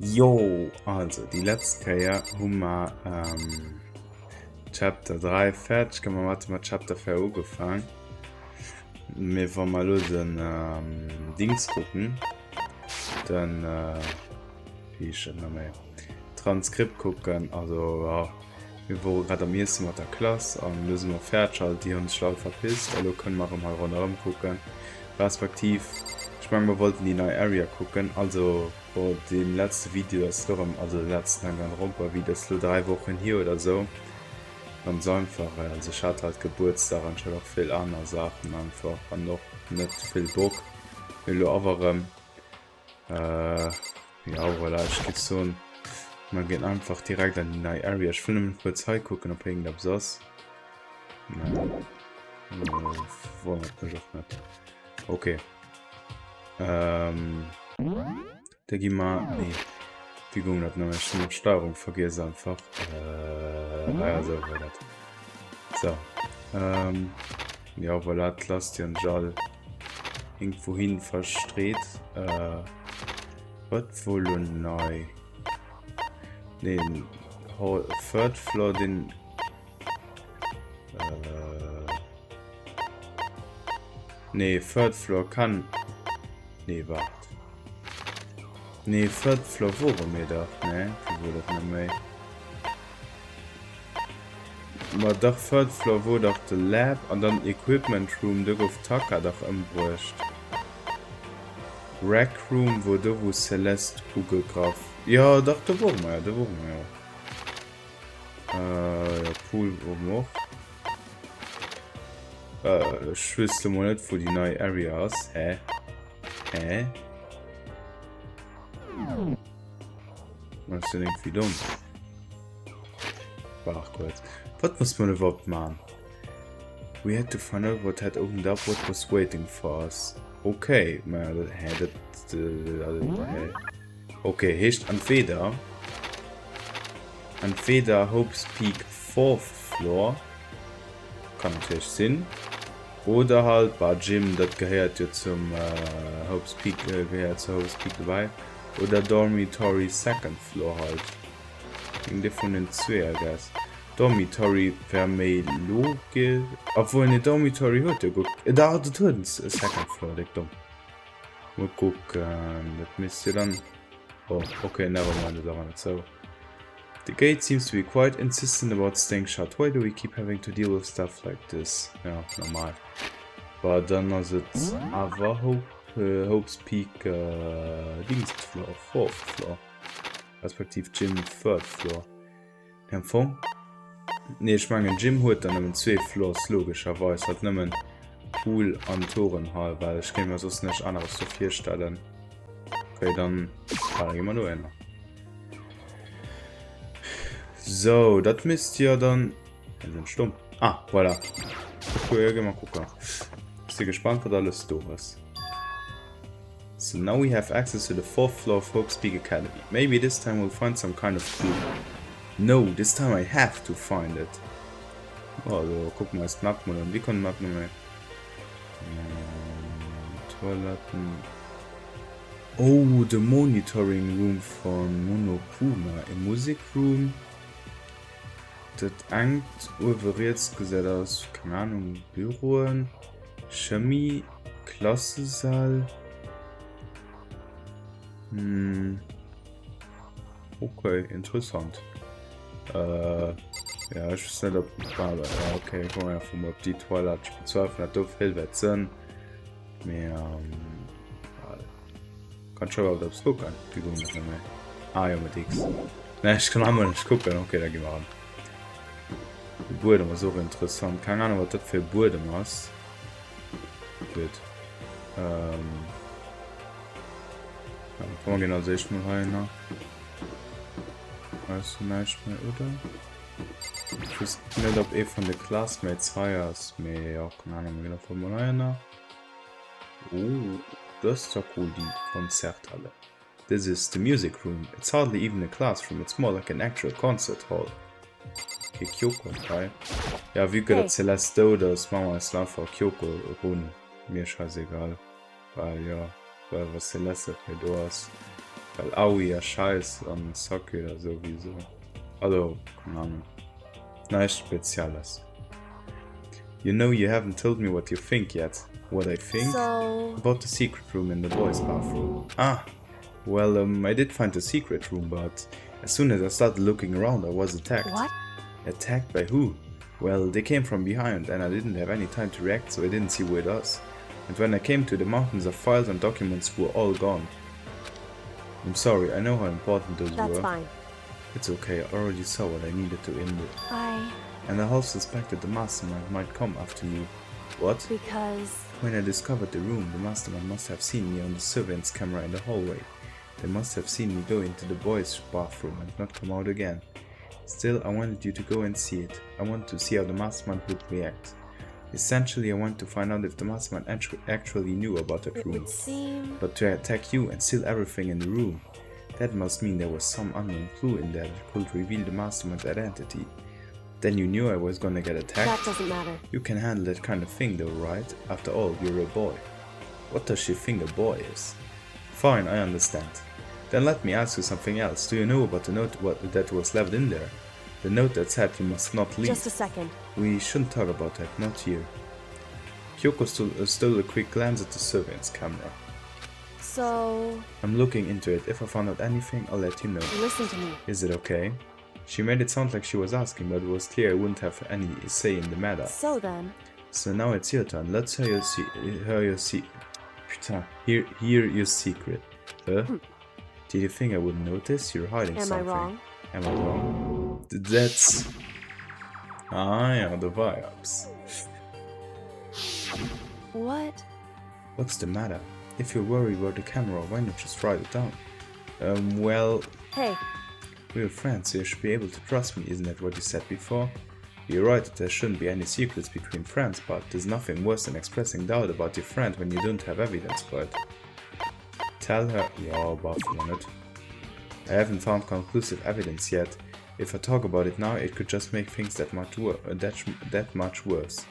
Jo, also die letzte Jahr haben wir Chapter 3 fertig, kann man mit Chapter 4 angefangen. Wir wollen mal den Dings gucken, dann wie ich noch mehr Transkript gucken, also ja, wir waren gerade am ersten mit der Klasse und müssen wir fertig, halt, die uns schlau verpisst, also können wir mal rundherum gucken, respektiv. Ich meine, wir wollten die neue Area gucken, also vor dem letzten Video, das darum, also letzten Danganronpa, wie das nur 3 Wochen hier oder so. Ganz einfach, also ich hatte halt Geburtstag und schon noch viel andere Sachen einfach und noch nicht viel Bock. Will aber, ja, voilà, ich gebe so ein, man geht einfach direkt an die neue Area. Ich will nämlich kurz Zeit gucken, ob irgendwas ist. Nein, wollen wir doch nicht. Okay. Da gehen wir, nee, wie ging das noch? Ich habe Steuerung vergessen einfach. Ja, so war das. So, ja, voilà, lasst den Jall irgendwo hin verstreht. Was wohl neu? Den Third Floor, den nee, Third Floor kann. Nee, warte. Nee, Third Floor wo mir da? Ne, wie wurde das noch mehr? Aber doch Third Floor wo doch der Lab und dann Equipment Room, da auf Taka doch imbrucht. Rack Room, wo Celeste Kugelkraft. Ja, doch, da waren wir ja. Pool wo noch. Ich wüsste mal nicht, wo die neue Area ist. Hä? Was ist denn irgendwie dumm? Ach kurz. Was muss man überhaupt machen? We had to find out what had opened up, what was waiting for us. Okay, okay, heißt entweder Hope's Peak 4th Floor, kann natürlich Sinn, oder halt bei Gym, das gehört ja zum Hope's Peak, gehört zu Hope's Peak dabei, oder Dormitory 2nd Floor halt. In der von den zwei, I guess. Dormitory per Mail Loge. Obwohl eine Dormitory hat, da hat es Second Floor, der dumm. Mal gucken, das müsst ihr dann. Oh, okay, never mind, das war nicht so. The gate seems to be quite insistent about staying shut. Why do we keep having to deal with stuff like this? Ja, normal. Aber dann ist es aber Hope's Peak Dings Floor, 4th Floor. Respektiv Gym 3rd Floor. Empfang? Ne, ich meine, Gym hat dann 2 Floors, logischerweise. Hat nicht Pool an Torenhall, weil ich kann mir sonst nicht anderes so viel stellen. Okay, dann gehen wir nur hin. So, das müsst ihr dann. Wir sind stumm. Ah, voilà. Okay, gehen wir gucken. Ich bin gespannt, was alles da ist. So now we have access to the 4th floor of Hope's Peak Academy. Maybe this time we'll find some kind of clue. No, this time I have to find it. Also, gucken wir das Map mal an. Wie kann Map nochmal? Toiletten. Oh, the monitoring room von Monokuma. Im Musikroom. Das hängt über jetzt gesagt aus, keine Ahnung, Büroen, Chemie, Klassensaal. Okay, interessant. Ja, ich weiß nicht, ob okay, guck mal, ob die Toilette, ich bezweifle nicht, auf Hilfe sind. Kann schon mal aufs gucken, wie gut mit mir. Ah, ja, mit X. Ne, ich kann einmal nicht gucken, okay, da gehen wir an. Die Bude war so interessant, keine Ahnung, was das für Bude ist. Gut. Kann man genau sehen, mal rein. Weißt du nicht mehr, oder? Ich weiß nicht, ob von den Classmates feiert, mir ja, keine Ahnung, genau von meiner. Oh, das ist ja cool, die Konzerthalle. This is the music room. It's hardly even a classroom, it's more like an actual concert hall. Okay, Kyoko, okay. Ja, wie geht das Celeste oder das Mama ist einfach Kyoko rund. Mir scheißegal. Weil ja, weil was Celeste für du hast. Weil Aui ja scheiß an Socke oder sowieso. Also, keine Ahnung. Nice Spezielles. You know you haven't told me what you think yet. What I think? So... About the secret room in the boys' bathroom. Ah! Well, I did find the secret room, but as soon as I started looking around, I was attacked. What? Attacked by who? Well, they came from behind, and I didn't have any time to react, so I didn't see who it was. And when I came to the mountains of files and documents were all gone. I'm sorry, I know how important those were. That's fine. It's okay, I already saw what I needed to end it. And I half suspected the mastermind might come after you. What? Because... When I discovered the room, the mastermind must have seen me on the surveillance camera in the hallway. They must have seen me go into the boys' bathroom and not come out again. Still, I wanted you to go and see it. I wanted to see how the mastermind would react. Essentially, I wanted to find out if the mastermind actually knew about that room. It would seem... But to attack you and steal everything in the room, that must mean there was some unknown clue in there that could reveal the mastermind's identity. Then you knew I was gonna get attacked? That doesn't matter. You can handle that kind of thing though, right? After all, you're a boy. What does she think a boy is? Fine, I understand. Then let me ask you something else. Do you know about the note that was left in there? The note that said you must not leave. Just a second. We shouldn't talk about that, not here. Kyoko stole a quick glance at the surveillance camera. So... I'm looking into it. If I found out anything, I'll let you know. Listen to me. Is it okay? She made it sound like she was asking, but it was clear I wouldn't have any say in the matter. So then... So now it's your turn. Let's hear your secret. Huh? Did you think I wouldn't notice? You're hiding something. Am I wrong? Am I wrong? That's... Ah, yeah, the vibes. What? What's the matter? If you're worried about the camera, why not just write it down? Well... Hey. We're friends, so you should be able to trust me, isn't that what you said before? You're right that there shouldn't be any secrets between friends, but there's nothing worse than expressing doubt about your friend when you don't have evidence for it. Tell her... Yeah, about a minute. I haven't found conclusive evidence yet. If I talk about it now, it could just make things that much worse.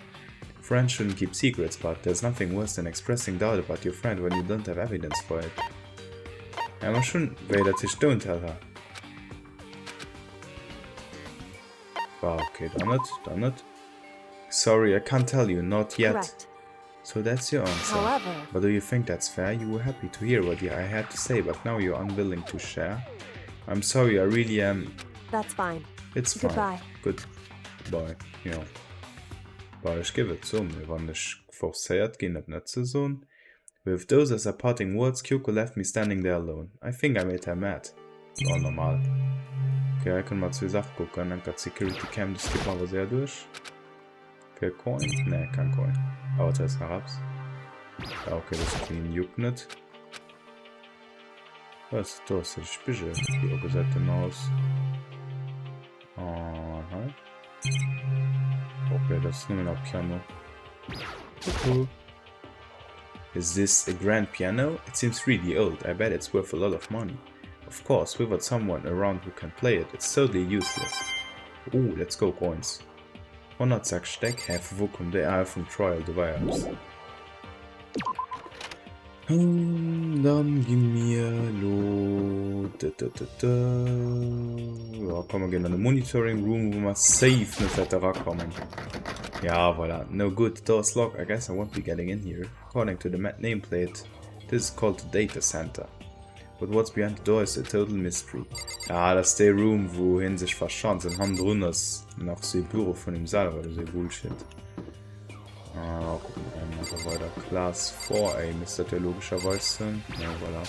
Friends shouldn't keep secrets, but there's nothing worse than expressing doubt about your friend when you don't have evidence for it. Emma shouldn't... Wait, don't tell her. Okay, done it. Sorry, I can't tell you, not yet. Correct. So that's your answer. However... But do you think that's fair? You were happy to hear what I had to say, but now you're unwilling to share? I'm sorry, I really am... That's fine. It's fine. Goodbye. Goodbye, ja. Weil ich gebe es wenn ich forciert, gehen das nicht so soon. With those as a parting words, Kyoko left me standing there alone. I think I made her mad. Oh, normal. Okay, ich kann mal zwei Sachen gucken. Dann kann Security Cam, das geht aber sehr durch. Okay, Coin? Ne, kein Coin. Aber da ist noch abs. Ja, okay, das clean juckt nicht. Was? Da ist die Spiegel. Die auch gesagt aus. Aha. Okay, das ist nur noch Piano. Cool. Is this a grand piano? It seems really old. I bet it's worth a lot of money. Of course, without someone around who can play it, it's totally useless. Ooh, let's go coins. 100 Sack Steck, wo kommt der vom Trial the Vibes? Dann gib mir lo. Ja, kommen wir gehen in den Monitoring Room, wo wir safe nicht weiter rankommen. Ja, voilà. No good. Door's locked. I guess I won't be getting in here. According to the nameplate, this is called the data center. But what's behind the door is a total mystery. Ja, das ist der Room, wohin sich verschanzt und haben drin ist noch so ein Büro von ihm selber oder so Bullshit. Gucken wir mal weiter. Class 4A müsste das ja logischerweise sein. Ja, voilà.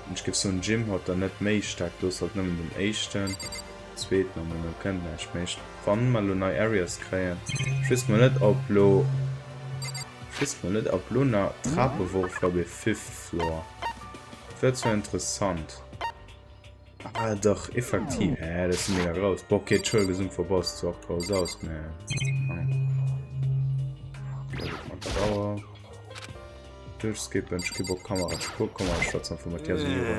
Und ich gebe so ein Gym, hat da nicht mehr stark, das hat nur mit dem ersten. Zweiten, aber man kennt nicht mehr. Wann mal neue Areas kriegen. Ich weiß mal nicht, ob Luna Trappenwurf bei 5th Floor. Wird so interessant. Ah, doch, effektiv. Ja, das ist mega groß. Boah, okay, Entschuldigung, verpasst, so auch draus aus, ne. Dauer. Durchskippen, ich gebe auch Kamera zu gucken, Kamera von Matthias und Jura.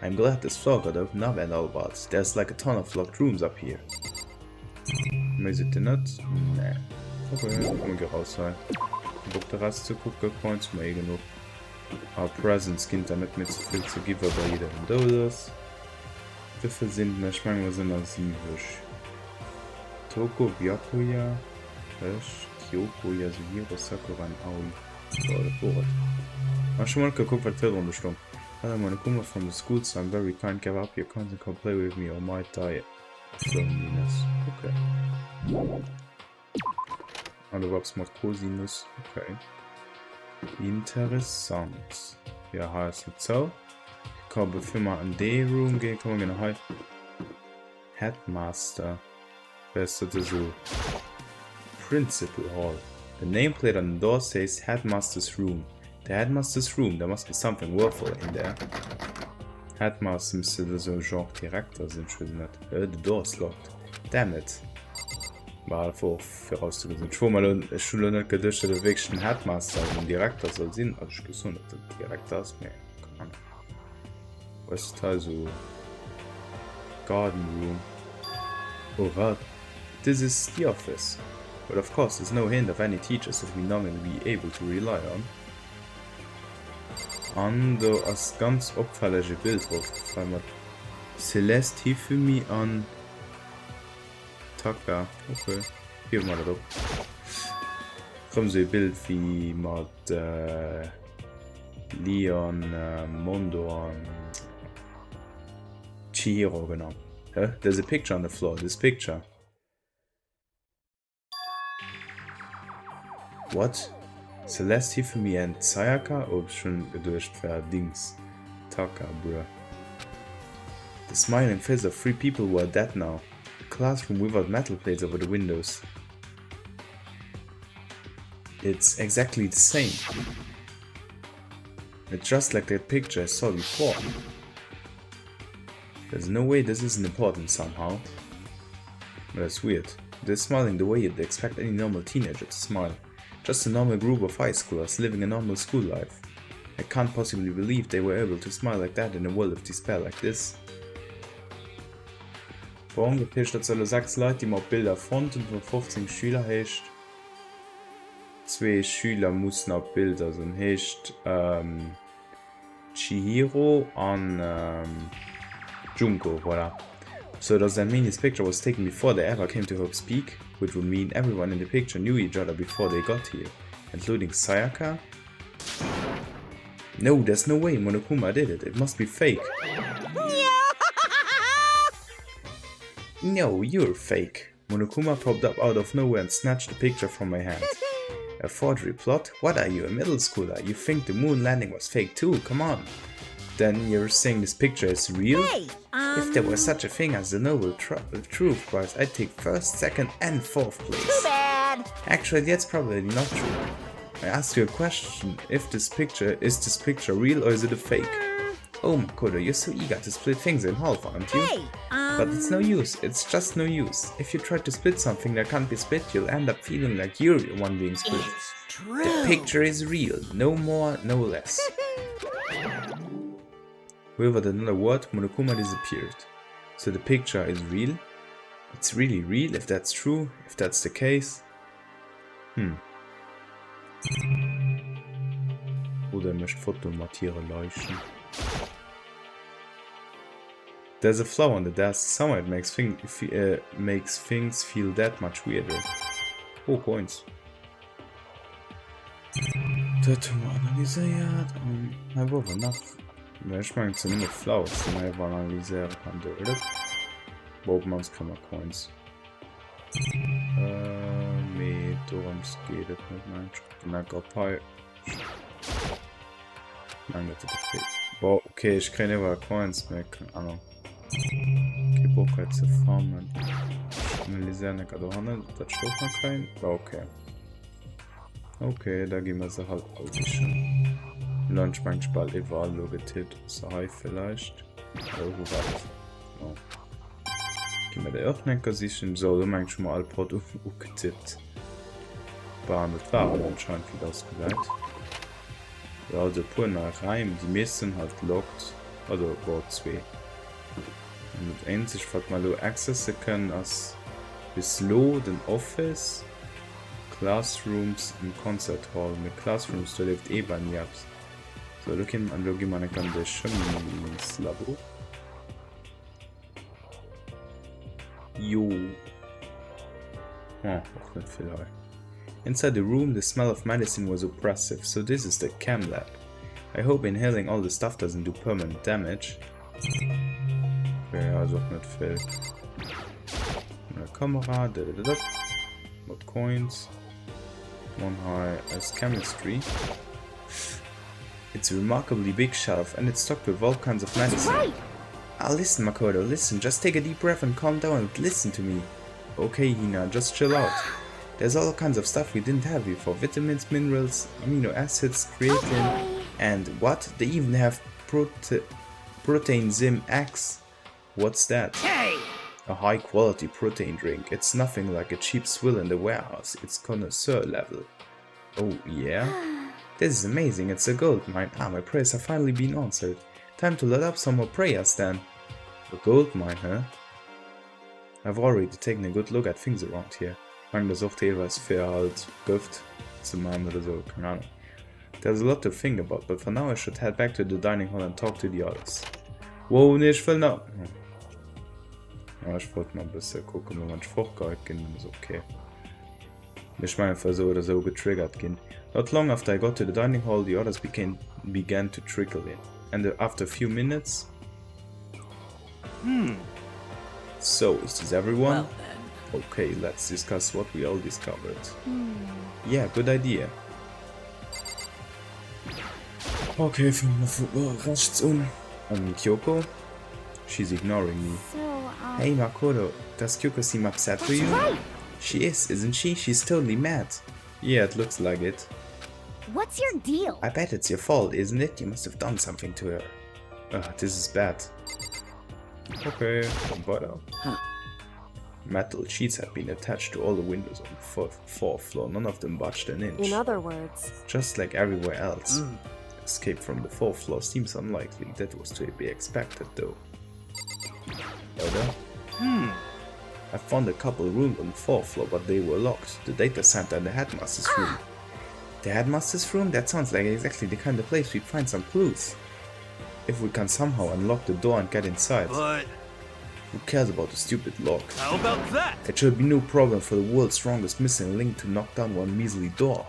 I'm glad this floor got opened up and all, but there's like a ton of locked rooms up here. Is it not? Nah. Okay, dann können wir raus sein. Bock der Rest zu gucken, Points mehr genug. Our presence kind damit mit zu viel zu geben bei jeder Dodos. Wieviel sind wir? Ich meine, wir sind als 7. Toko, Byakuya, Kyoko, Yasuhiro, Sakura und Aoi. So, das Board. Ich habe schon mal geguckt, was für Runde stimmt. Hello, Monokuma from the school, so I'm very kind. Give up your cards and come play with me or might die. Loneliness. Okay. Und überhaupt mit Cosinus. Okay. Interessant. Ja, heißt es so. Ich kann bevor wir in den Room gehen, kommen wir noch Headmaster. Best of the zoo. Principal Hall. The nameplate on the door says Headmaster's Room. The Headmaster's Room, there must be something worthwhile in there. Headmaster müsste so ein Genre Direktor sind, ich weiß nicht. The door is locked. Damn it. War einfach vorauszusehen. Ich war mal in der Schule nicht gedacht, dass der wirklich ein Headmaster und ein Direktor soll sein. Also ich wusste nicht, dass der Direktor ist mehr. Keine Ahnung. Was ist da so? Garden Room. Oh, what? This is the office. But of course, there's no hint of any teachers that we normally be able to rely on. Und da ist ganz auffällige Bild drauf, weil man Celeste Hifumi an Taka, okay, hier mal drauf. Kommen so ein Bild wie mit Leon, Mondo und Chihiro genau. Huh? There's a picture on the floor, this picture. What? Celeste for me and Sayaka? Oh, schon gedurcht für Dings. Taka, bruh. The smiling face of 3 people who are dead now. A classroom without metal plates over the windows. It's exactly the same. It's just like that picture I saw before. There's no way this isn't important somehow. But that's weird. They're smiling the way you'd expect any normal teenager to smile. Just a normal group of high schoolers living a normal school life. I can't possibly believe they were able to smile like that in a world of despair like this. Vor ungefähr statt 6 Leute, die mal Bilder fronten von 15 Schüler hecht. 2 Schüler mussten auf Bilder, so hecht Chihiro und Junko, voilà. So that Zamini's picture was taken before they ever came to Hope's Peak, which would mean everyone in the picture knew each other before they got here, including Sayaka? No, there's no way Monokuma did it. It must be fake. No, you're fake. Monokuma popped up out of nowhere and snatched the picture from my hand. A forgery plot? What are you, a middle schooler? You think the moon landing was fake too? Come on. Then you're saying this picture is real? Hey, If there was such a thing as the Nobel Truth Prize, I'd take 1st, 2nd and 4th place. Too bad. Actually, that's probably not true. I asked you a question, if this picture real or is it a fake? Oh Makoto, you're so eager to split things in half, aren't you? Hey, But it's no use, it's just no use. If you try to split something that can't be split, you'll end up feeling like you're the one being split. it's true. The picture is real, no more, no less. Without another word, Monokuma disappeared. So the picture is real? It's really real if that's true, if that's the case. Oder möchte Fotomatiere leuchten. There's a flaw on the desk, somehow it makes things feel that much weirder. Oh, coins. Das haben wir analysiert. Wo war noch? Ich meine, es sind nur Flaws, die man einfach analysieren kann, oder? Bobmans kann man Coins. Darum geht es nicht. Nein, ich bin gerade Nein, das ist okay. Boah, okay, ich kriege aber Coins mehr, keine Ahnung. Okay, Bock halt zu farmen. Analysieren nicht gerade handeln, das steht noch kein. War okay. Okay, da gehen wir sie halt ausschauen. Lunchbank bald eval logetit, so high vielleicht. Oh, wo war das? Oh. Gehen wir da auch nicht gesehen, so, du meinst schon mal alle Produkte getippt. Das war aber anscheinend viel ausgeleitet. Ja, also pur nach Reim, die meisten halt lockt, also war 2. Und das einzige, was man da accessen können, als bis lo den Office, Classrooms und Concert Hall. Mit Classrooms, da lebt eh bei mir ab. So looking and looking at the condition level. You. Oh, not viel high. Inside the room, the smell of medicine was oppressive, so this is the chem lab. I hope inhaling all the stuff doesn't do permanent damage. Okay, also nicht viel. Eine Kamera, What coins? One high as chemistry. It's a remarkably big shelf and it's stocked with all kinds of medicine. Right. Listen, Makoto, listen, just take a deep breath and calm down and listen to me. Okay, Hina, just chill out. There's all kinds of stuff we didn't have before. Vitamins, minerals, amino acids, creatine, and what? They even have protein Zim X. What's that? Hey! A high quality protein drink. It's nothing like a cheap swill in the warehouse. It's connoisseur level. Oh yeah? This is amazing. It's a gold mine. Ah, my prayers have finally been answered. Time to let up some more prayers then. A gold mine, huh? I've already taken a good look at things around here. Das auch teilweise für halt Gift zu machen oder so, keine Ahnung. There's a lot to think about, but for now I should head back to the dining hall and talk to the others. Wow, nee, ich will noch. Ja, ich wollte noch ein bisschen gucken, wenn man Fruchtgehalt gehen, dann ist okay. Ich meine, für so oder so getriggert gehen. Not long after I got to the dining hall, the others began to trickle in. And after a few minutes... So, is this everyone? Well then. Okay, let's discuss what we all discovered. Yeah, good idea. Okay, rechts Kyoko? She's ignoring me. So, Hey Makoto, does Kyoko seem upset for you? right. She is, isn't she? She's totally mad. Yeah, it looks like it. What's your deal? I bet it's your fault, isn't it? You must have done something to her. This is bad. Okay, weiter. Metal sheets had been attached to all the windows on the fourth floor. None of them budged an inch. In other words, Just like everywhere else. Escape from the fourth floor seems unlikely. That was to be expected, though. Weiter. I found a couple rooms on the fourth floor, but they were locked. The data center and the headmaster's room. The headmaster's room? That sounds like exactly the kind of place we'd find some clues. If we can somehow unlock the door and get inside. But Who cares about the stupid lock? how about that? It should be no problem for the world's strongest missing link to knock down one measly door.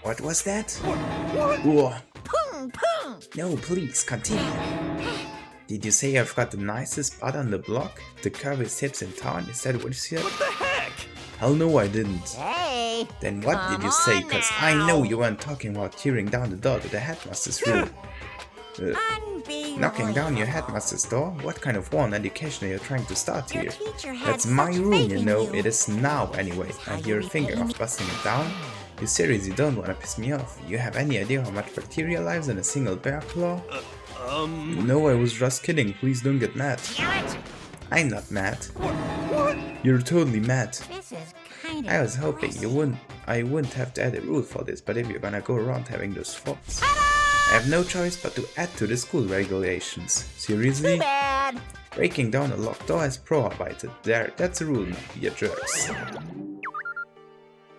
What was that? Whoa. No, please, continue. Did you say I've got the nicest butt on the block? The curviest hips in town? Is that what you said? What the heck? Hell no, I didn't. hey, Then what did you say? Cause I know you weren't talking about tearing down the door to the headmaster's room. Knocking down your headmaster's door? What kind of one education are you trying to start here? That's my room, you know. It is now, anyway. And you're thinking of busting it down? You seriously don't want to piss me off? You have any idea how much bacteria lives in a single bear claw? No, I was just kidding. Please don't get mad. I'm not mad. You're totally mad. This is kind I was hoping I wouldn't have to add a rule for this, but if you're gonna go around having those thoughts, I have no choice but to add to the school regulations. Seriously? bad. Breaking down a locked door is prohibited. There, that's a rule, not be a jerks.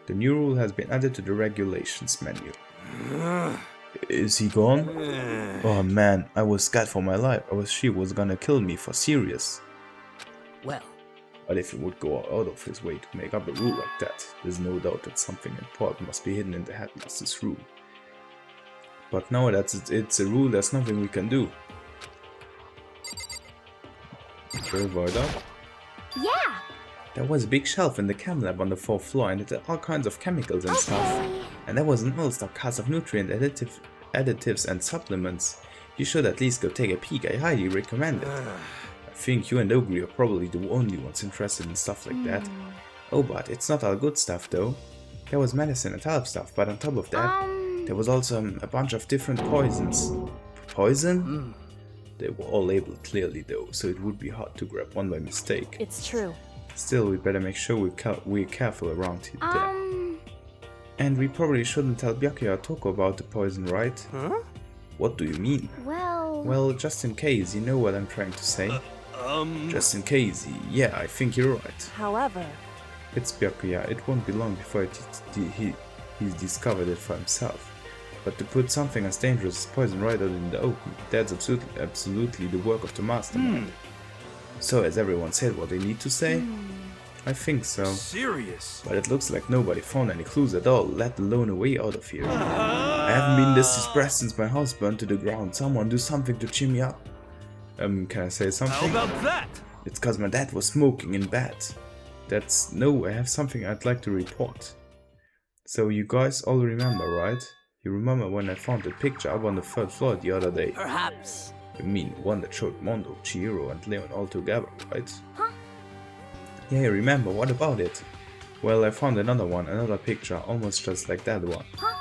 The new rule has been added to the regulations menu. Is he gone? Oh man, I was scared for my life. I was sure he was gonna kill me for serious. Well, But if he would go out of his way to make up a rule like that, there's no doubt that something important must be hidden in the headmaster's room. But now that it's a rule, there's nothing we can do. Okay, weiter. Yeah. There was a big shelf in the chem lab on the fourth floor and it had all kinds of chemicals and stuff. And there was an all-stock cast of nutrient additives and supplements. You should at least go take a peek, I highly recommend it. I think you and Ogre are probably the only ones interested in stuff like that. Oh, but it's not all good stuff though. There was medicine and health stuff, but on top of that, there was also a bunch of different poisons. Poison? They were all labeled clearly though, so it would be hard to grab one by mistake. It's true. Still, we better make sure we're careful around here. And we probably shouldn't tell Byakuya or Toko about the poison, right? huh? What do you mean? Well, just in case, you know what I'm trying to say. Just in case, yeah, I think you're right. However, It's Byakuya, it won't be long before he's discovered it for himself. But to put something as dangerous as poison right out in the open, that's absolutely the work of the mastermind. So has everyone said what they need to say? I think so. Serious? But it looks like nobody found any clues at all, let alone a way out of here. I haven't been this depressed since my house burned to the ground. Someone do something to cheer me up. Can I say something? How about that? It's cause my dad was smoking in bed. No, I have something I'd like to report. So you guys all remember, right? You remember when I found a picture up on the 3rd floor the other day? Perhaps. You mean one that showed Mondo, Chihiro and Leon all together, right? Huh? Yeah, I remember. What about it? Well, I found another picture, almost just like that one. Huh?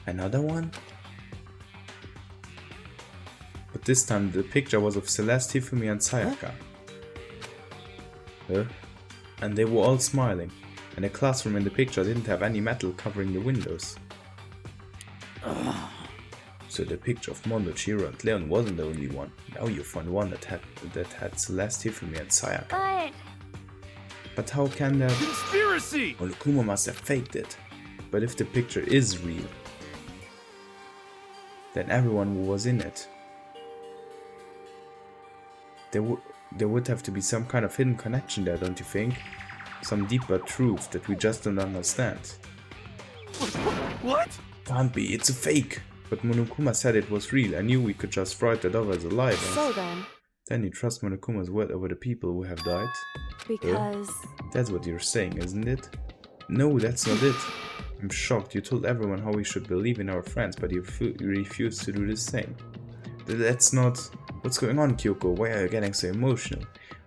Another one? But this time the picture was of Celeste, Hifumi and Sayaka. Huh? And they were all smiling. And the classroom in the picture didn't have any metal covering the windows. So the picture of Mondo, Chihiro and Leon wasn't the only one. Now you found one that had Celeste, Hifumi and Sayaka. But how can that... Conspiracy! Monokuma must have faked it. But if the picture is real, then everyone who was in it, there would have to be some kind of hidden connection there, don't you think? Some deeper truth that we just don't understand. What? Can't be, it's a fake! But Monokuma said it was real. I knew we could just write it off as a lie. So Then you trust Monokuma's word over the people who have died? because... That's what you're saying, isn't it? No, that's not it. I'm shocked. You told everyone how we should believe in our friends, but you refused to do the same. That's not... What's going on, Kyoko? Why are you getting so emotional?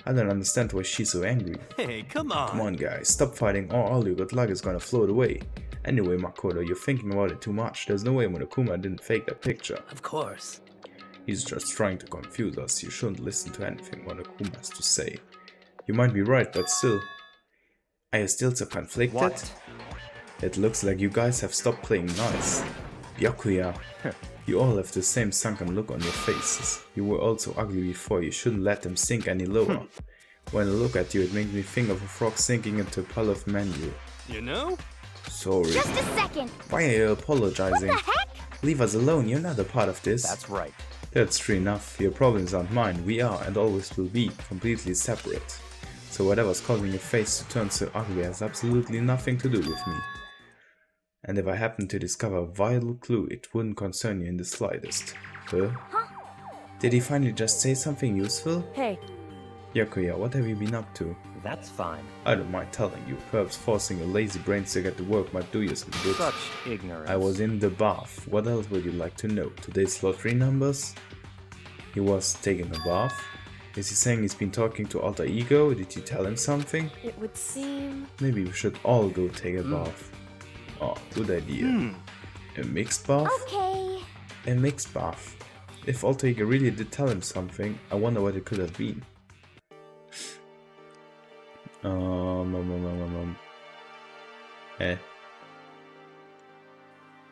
I don't understand why she's so angry. Hey, come on. Come on, guys. Stop fighting or all your good luck is gonna float away. Anyway, Makoto, you're thinking about it too much. There's no way Monokuma didn't fake that picture. Of course. He's just trying to confuse us. You shouldn't listen to anything Monokuma has to say. You might be right, but still... Are you still so conflicted? What? It looks like you guys have stopped playing nice. Byakuya, you all have the same sunken look on your faces. You were all so ugly before, you shouldn't let them sink any lower. When I look at you, it makes me think of a frog sinking into a pile of manure. You know? Sorry. Just a second! Why are you apologizing? What the heck? Leave us alone, you're not a part of this. That's right. That's true enough. Your problems aren't mine. We are, and always will be, completely separate. So whatever's causing your face to turn so ugly has absolutely nothing to do with me. And if I happen to discover a vital clue, it wouldn't concern you in the slightest. Huh? Did he finally just say something useful? Hey. Byakuya, what have you been up to? That's fine. I don't mind telling you. Perhaps forcing your lazy brains to get to work might do you some good. Such ignorance. I was in the bath. What else would you like to know? Today's lottery numbers? He was taking a bath? Is he saying he's been talking to Alter Ego? Did you tell him something? It would seem... Maybe we should all go take a bath. Oh, good idea. A mixed bath? Okay. A mixed bath. If Alter Ego really did tell him something, I wonder what it could have been.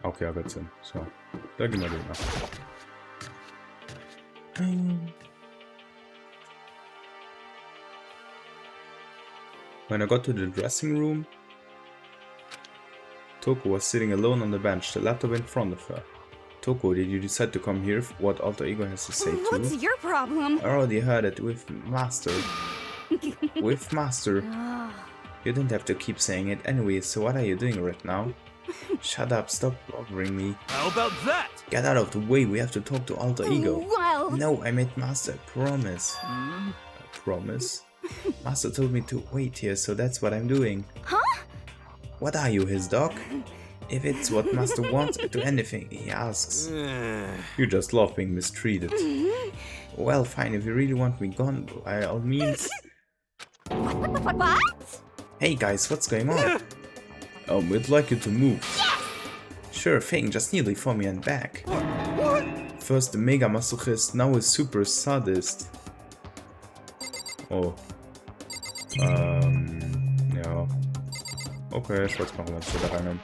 Okay, I got some. So, da gehen wir den nach. When I got to the dressing room, Toko was sitting alone on the bench, the laptop in front of her. Toko, did you decide to come here? What Alter Ego has to say too? What's your problem? I already heard it with Master. With Master. You don't have to keep saying it anyway, so what are you doing right now? Shut up, stop bothering me. How about that? Get out of the way, we have to talk to Alter Ego. Well... No, I made Master a promise. A promise? Master told me to wait here, so that's what I'm doing. Huh? What are you, his dog? If it's what Master wants, I do anything he asks. You just love being mistreated. Well, fine, if you really want me gone, by all means... What? Hey guys, what's going on? We'd like you to move. Yes! Sure thing, just kneel before me and back. What? First a mega masochist, now a super sadist. Oh. Ja. Okay, ich wollte machen, was wir da rein haben.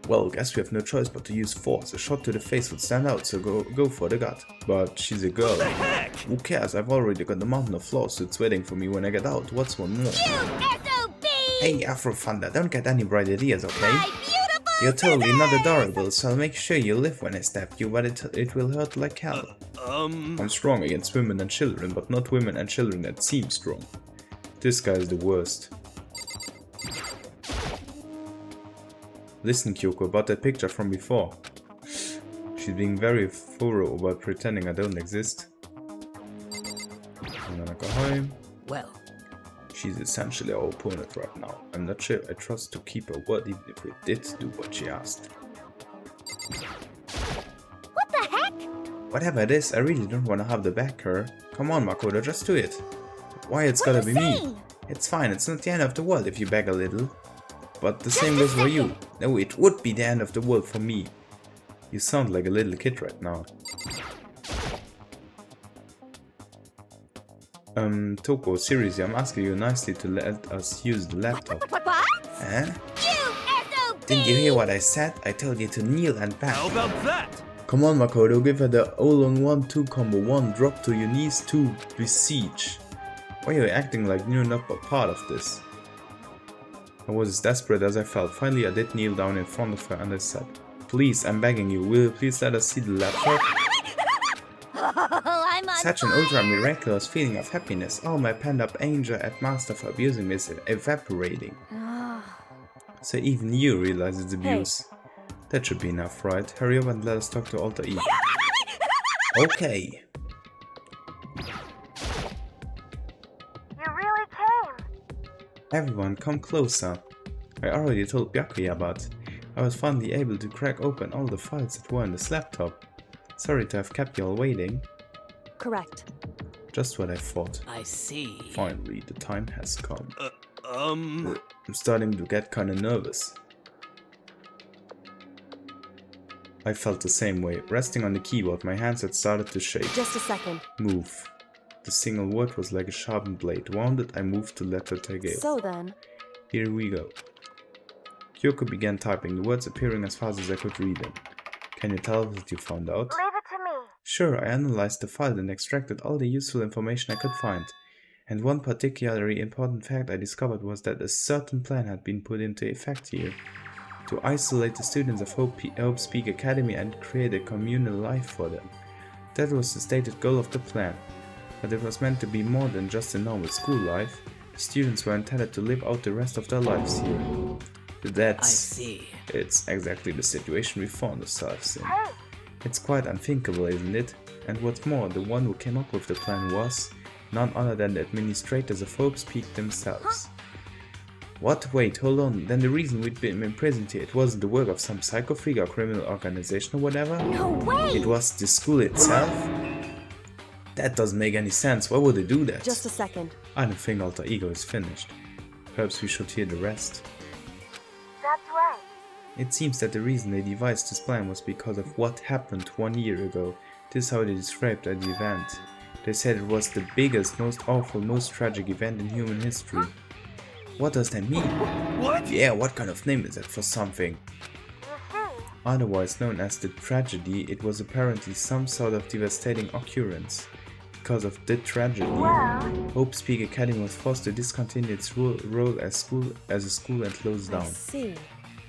Well, guess we have no choice but to use force. A shot to the face would stand out, so go for the gut. But she's a girl. What the heck? Who cares? I've already got the mountain of lawsuits waiting for me when I get out. What's one more? You SOB! Hey, Afro Thunder, don't get any bright ideas, okay? My beautiful You're totally not adorable, so I'll make sure you live when I stab you, but it will hurt like hell. I'm strong against women and children, but not women and children that seem strong. This guy is the worst. Listen, Kyoko, about that picture from before. She's being very thorough about pretending I don't exist. I'm gonna go home. Well, She's essentially our opponent right now. I'm not sure I trust to keep her word even if we did do what she asked. What the heck? Whatever it is, I really don't want to have to back her. Come on, Makoto, just do it. Why it's What gotta are be you me? saying? It's fine, it's not the end of the world if you beg a little. But the same goes for you. No, it would be the end of the world for me. You sound like a little kid right now. Toko, seriously, I'm asking you nicely to let us use the laptop. What? Huh? You SOB! Didn't you hear what I said? I told you to kneel and back. how about that? Come on, Makoto, give her the all on 1-2 combo. 1, drop to your knees, 2, besiege. Why are you acting like you're not a part of this? I was as desperate as I felt. Finally, I did kneel down in front of her and I said, please, I'm begging you, will you please let us see the laptop? I'm on Such an fire. ultra miraculous feeling of happiness. All my pent up anger at master for abusing me is evaporating. So even you realize it's abuse. That should be enough, right? Hurry up and let us talk to Alter E. Okay. You really came. Everyone, come closer. I already told Byakuya, but I was finally able to crack open all the files that were in this laptop. Sorry to have kept you all waiting. Correct. Just what I thought. I see. Finally, the time has come. Um, I'm starting to get kinda nervous. I felt the same way. Resting on the keyboard, my hands had started to shake. Just a second. Move. The single word was like a sharpened blade. Wounded, I moved to letter Tegale. So then, Here we go. Kyoko began typing, the words appearing as fast as I could read them. Can you tell us what you found out? leave it to me. Sure, I analyzed the file and extracted all the useful information I could find. And one particularly important fact I discovered was that a certain plan had been put into effect here. To isolate the students of Hope's Peak Academy and create a communal life for them. That was the stated goal of the plan. But it was meant to be more than just a normal school life. The students were intended to live out the rest of their lives here. I see. It's exactly the situation we found ourselves in. It's quite unthinkable, isn't it? And what's more, the one who came up with the plan was none other than the administrators of Hope's Peak themselves. What? Wait, hold on. Then the reason we'd been imprisoned here, it wasn't the work of some psycho freak or criminal organization or whatever? No way! It was the school itself? That doesn't make any sense. Why would they do that? Just a second. I don't think Alter Ego is finished. Perhaps we should hear the rest. That's right. It seems that the reason they devised this plan was because of what happened 1 year ago. This is how they described the event. They said it was the biggest, most awful, most tragic event in human history. What does that mean? What? Yeah, what kind of name is that for something? Otherwise known as the tragedy, it was apparently some sort of devastating occurrence. Because of the tragedy, Hope's Peak Academy was forced to discontinue its role as a school and close down.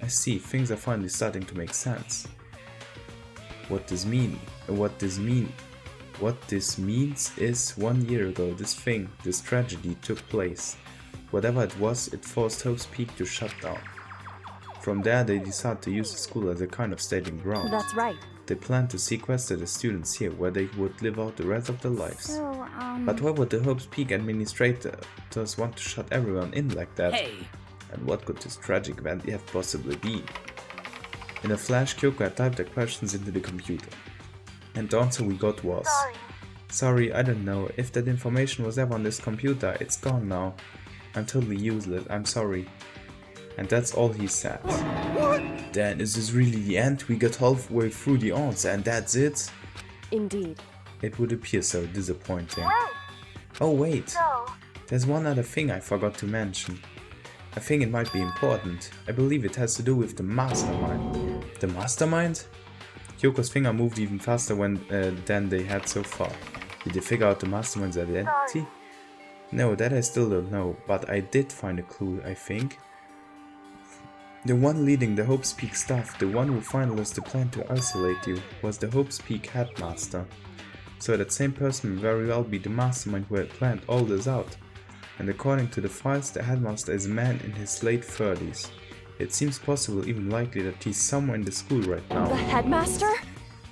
I see, things are finally starting to make sense. What this means is 1 year ago this tragedy took place. Whatever it was, it forced Hope's Peak to shut down. From there they decided to use the school as a kind of staging ground. That's right. They planned to sequester the students here where they would live out the rest of their lives. So, But why would the Hope's Peak administrators want to shut everyone in like that? Hey, And what could this tragic event have possibly been? In a flash, Kyoko had typed the questions into the computer. And the answer we got was... Sorry, I don't know. If that information was ever on this computer, it's gone now. I'm totally useless, I'm sorry. And that's all he said. Then, is this really the end? We got halfway through the answer and that's it? Indeed. It would appear so disappointing. Oh wait, there's one other thing I forgot to mention. I think it might be important. I believe it has to do with the mastermind. The mastermind? Kyoko's finger moved even faster than they had so far. Did they figure out the mastermind's identity? No, that I still don't know, but I did find a clue, I think. The one leading the Hope's Peak staff, the one who finalized the plan to isolate you, was the Hope's Peak headmaster. So that same person may very well be the mastermind who had planned all this out. And according to the files, the headmaster is a man in his late 30s. It seems possible, even likely, that he's somewhere in the school right now. The headmaster?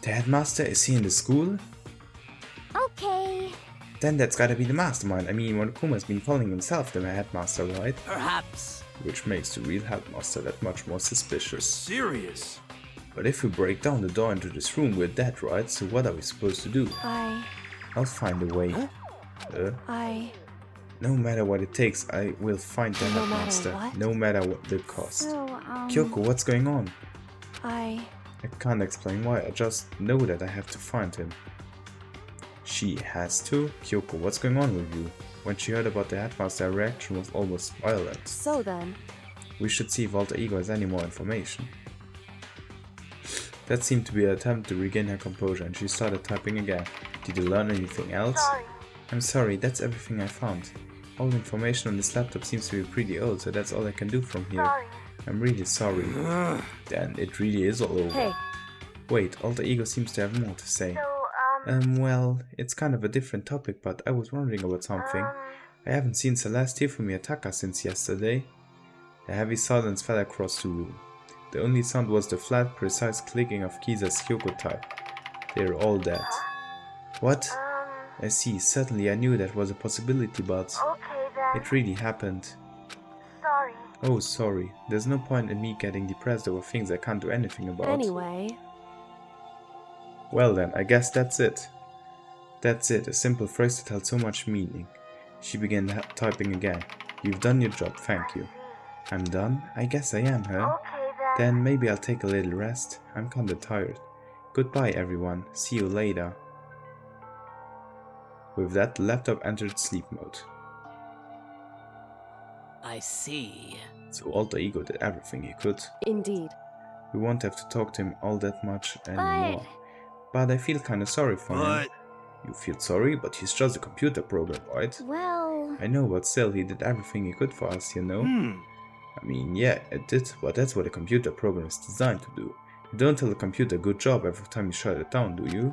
The headmaster? Is he in the school? Okay. Then that's gotta be the mastermind. I mean, Monokuma's been calling himself the headmaster, right? Perhaps. Which makes the real headmaster that much more suspicious. Serious? But if we break down the door into this room, we're dead, right? So what are we supposed to do? I'll find a way. No matter what it takes, I will find the headmaster. No matter what the cost. Kyoko, what's going on? I can't explain why, I just know that I have to find him. She has to? Kyoko, what's going on with you? When she heard about the headmaster, her reaction was almost violent. So then... We should see if Alter Ego has any more information. That seemed to be an attempt to regain her composure, and she started typing again. Did you learn anything else? I'm sorry, that's everything I found. All the information on this laptop seems to be pretty old, so that's all I can do from here. I'm really sorry. Then it really is all over. Hey. Wait, Alter Ego seems to have more to say. Well, it's kind of a different topic, but I was wondering about something. I haven't seen Celeste here from Miyataka since yesterday. A heavy silence fell across the room. The only sound was the flat, precise clicking of keys as Kyoko typed. They're all dead. What? I see, certainly I knew that was a possibility, but... It really happened. Oh, sorry. There's no point in me getting depressed over things I can't do anything about. Anyway... Well then, I guess that's it. That's it, a simple phrase that held so much meaning. She began typing again. You've done your job, thank you. I'm done? I guess I am, huh? Then maybe I'll take a little rest. I'm kinda tired. Goodbye everyone, see you later. With that, the laptop entered sleep mode. I see. So Alter Ego did everything he could. Indeed. We won't have to talk to him all that much anymore. But I feel kinda sorry for him. You feel sorry, but he's just a computer program, right? Well... I know, but still, he did everything he could for us, you know? I mean, yeah, it did, but that's what a computer program is designed to do. You don't tell a computer good job every time you shut it down, do you?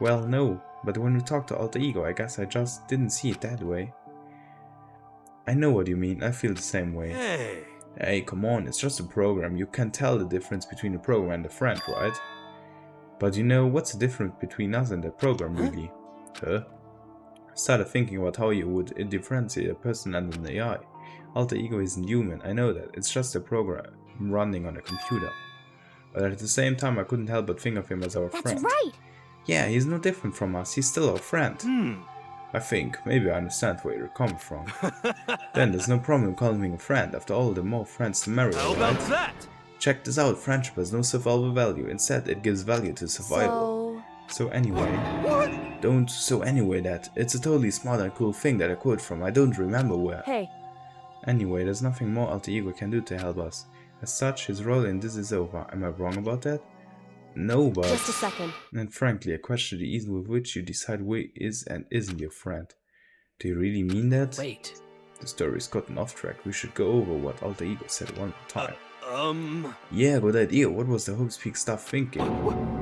Well, no, but when we talked to Alter Ego, I guess I just didn't see it that way. I know what you mean, I feel the same way. Hey, come on, it's just a program, you can tell the difference between a program and a friend, right? But you know, what's the difference between us and that program, really? I started thinking about how you would differentiate a person and an AI. Alter Ego isn't human, I know that, it's just a program running on a computer. But at the same time, I couldn't help but think of him as our friend. That's right! Yeah, he's no different from us, he's still our friend. I think, maybe I understand where you're coming from. Then there's no problem calling me a friend, after all, the more friends the merrier, How about that? Check this out, friendship has no survival value, instead it gives value to survival. So anyway, that, it's a totally smart and cool thing that I quote from, I don't remember where. Hey. Anyway, there's nothing more Alter Ego can do to help us. As such, his role in this is over. Am I wrong about that? No, but... Just a second. And frankly, I question the ease with which you decide who is and isn't your friend. Do you really mean that? Wait. The story's gotten off track. We should go over what Alter Ego said one more time. Yeah, good idea. What was the Hope's Peak staff thinking?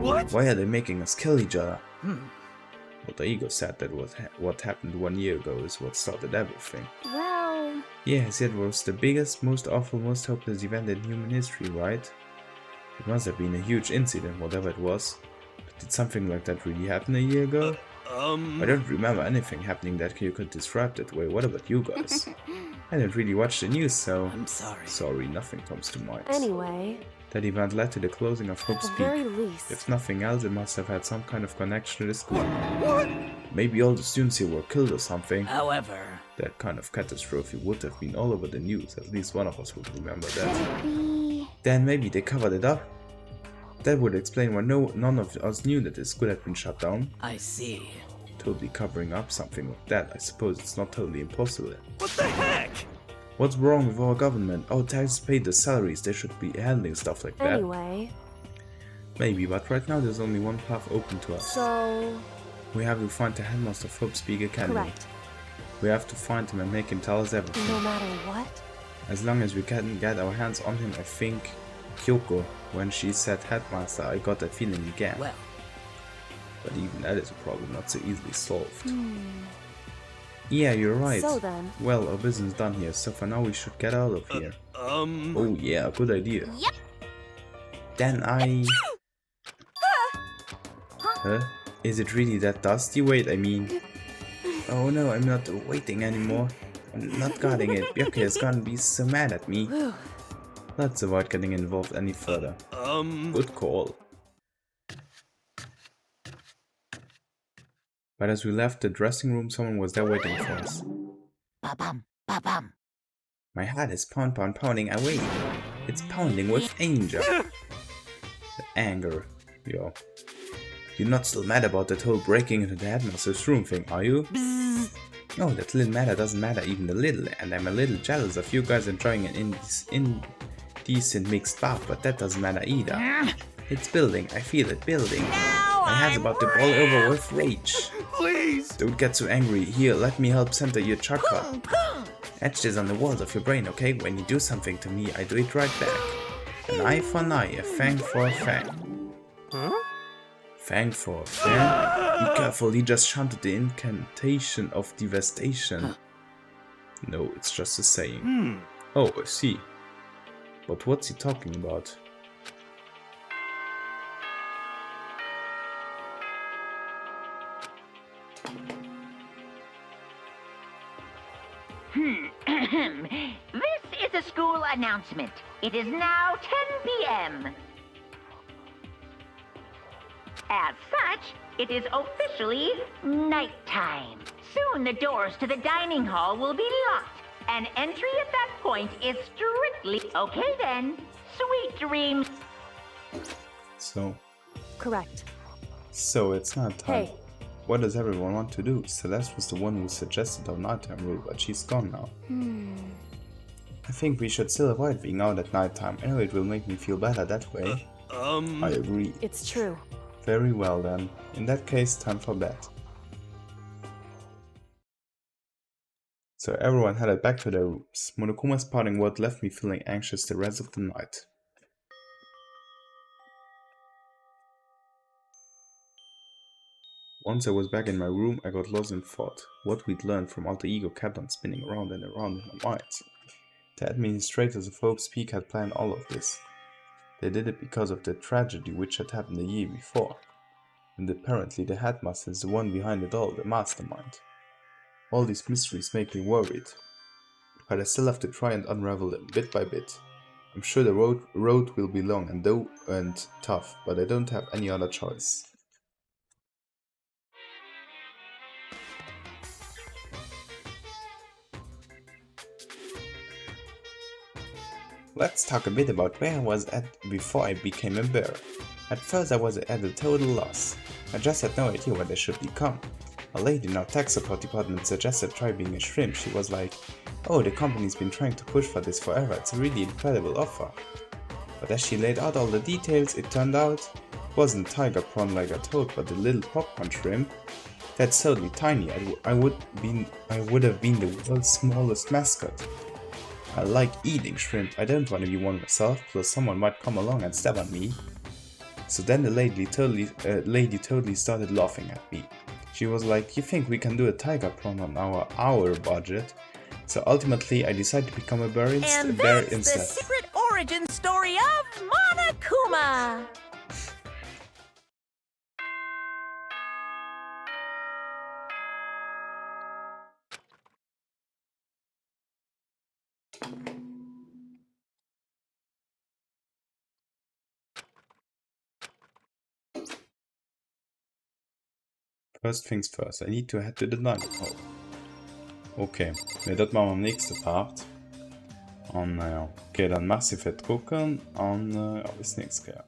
What? Why are they making us kill each other? Alter Ego said that what happened 1 year ago is what started everything. Well... Yes, it was the biggest, most awful, most hopeless event in human history, right? It must have been a huge incident, whatever it was. But did something like that really happen a year ago? I don't remember anything happening that you could describe that way. What about you guys? I don't really watch the news, so... I'm sorry. Sorry, nothing comes to mind. Anyway... That event led to the closing of Hope's At the Peak. very least... If nothing else, it must have had some kind of connection to the school. What? Maybe all the students here were killed or something. However... That kind of catastrophe would have been all over the news. At least one of us would remember that. Then maybe they covered it up. That would explain why none of us knew that the school had been shut down. I see. Totally covering up something like that, I suppose it's not totally impossible. What the heck? What's wrong with our government? Our taxes pay the salaries, they should be handling stuff like that. Anyway... Maybe, but right now there's only one path open to us. So... We have to find the headmaster of Hope's Peak Academy. Correct. We have to find him and make him tell us everything. No matter what? As long as we can get our hands on him, I think. Kyoko, when she said headmaster, I got that feeling again. Well. But even that is a problem not so easily solved. Yeah, you're right. So then. Well, our business is done here, so for now we should get out of here. Oh yeah, good idea. Yep. Then I... Huh? Is it really that dusty? Wait, I mean... Oh no, I'm not waiting anymore. I'm not guarding it. Byoke is gonna be so mad at me. Let's avoid getting involved any further. Good call. But as we left the dressing room, someone was there waiting for us. Ba-bum, ba-bum. My heart is pounding away. It's pounding with anger. The anger. Yo. You're not still mad about that whole breaking into the headmaster's room thing, are you? No, that little matter doesn't matter even a little, and I'm a little jealous of you guys enjoying an indecent mixed bath, but that doesn't matter either. It's building, I feel it building. My head's about to boil over with rage. Please! Don't get so angry. Here, let me help center your chakra. Etch this on the walls of your brain, okay? When you do something to me, I do it right back. An eye for an eye, a fang for a fang. Huh? Fang for a fang? Be careful, he just chanted the incantation of devastation. No, it's just a saying. Oh, I see. But what's he talking about? This is a school announcement. It is now 10 p.m. As such, it is officially nighttime. Soon the doors to the dining hall will be locked, and entry at that point is strictly... Okay then, sweet dreams. So... Correct. So it's not time. Hey. What does everyone want to do? Celeste was the one who suggested our nighttime rule, but she's gone now. I think we should still avoid being out at nighttime. I know it will make me feel better that way. I agree. It's true. Very well then. In that case, time for bed. So everyone headed back to their rooms. Monokuma's parting word left me feeling anxious the rest of the night. Once I was back in my room, I got lost in thought. What we'd learned from Alter Ego kept on spinning around and around in my mind. The administrators of Hope's Peak had planned all of this. They did it because of the tragedy which had happened the year before. And apparently the headmaster is the one behind it all, the mastermind. All these mysteries make me worried. But I still have to try and unravel them, bit by bit. I'm sure the road will be long and tough, but I don't have any other choice. Let's talk a bit about where I was at before I became a bear. At first I was at a total loss. I just had no idea what I should become. A lady in our tech support department suggested try being a shrimp. She was like, oh, the company's been trying to push for this forever, it's a really incredible offer. But as she laid out all the details, it turned out it wasn't tiger prawn like I thought, but a little popcorn shrimp. That's totally tiny. I would have been the world's smallest mascot. I like eating shrimp, I don't want to be one myself, plus someone might come along and stab at me. So then the lady totally started laughing at me. She was like, you think we can do a tiger prawn on our hour budget? So ultimately I decided to become a bear instead. And that's the secret origin story of Monokuma! First things first, I need to head to the dining hall. Okay, dat machen wir am nächsten Part. Und naja, okay, dann merci fürs Gucken und bis nächstes Mal.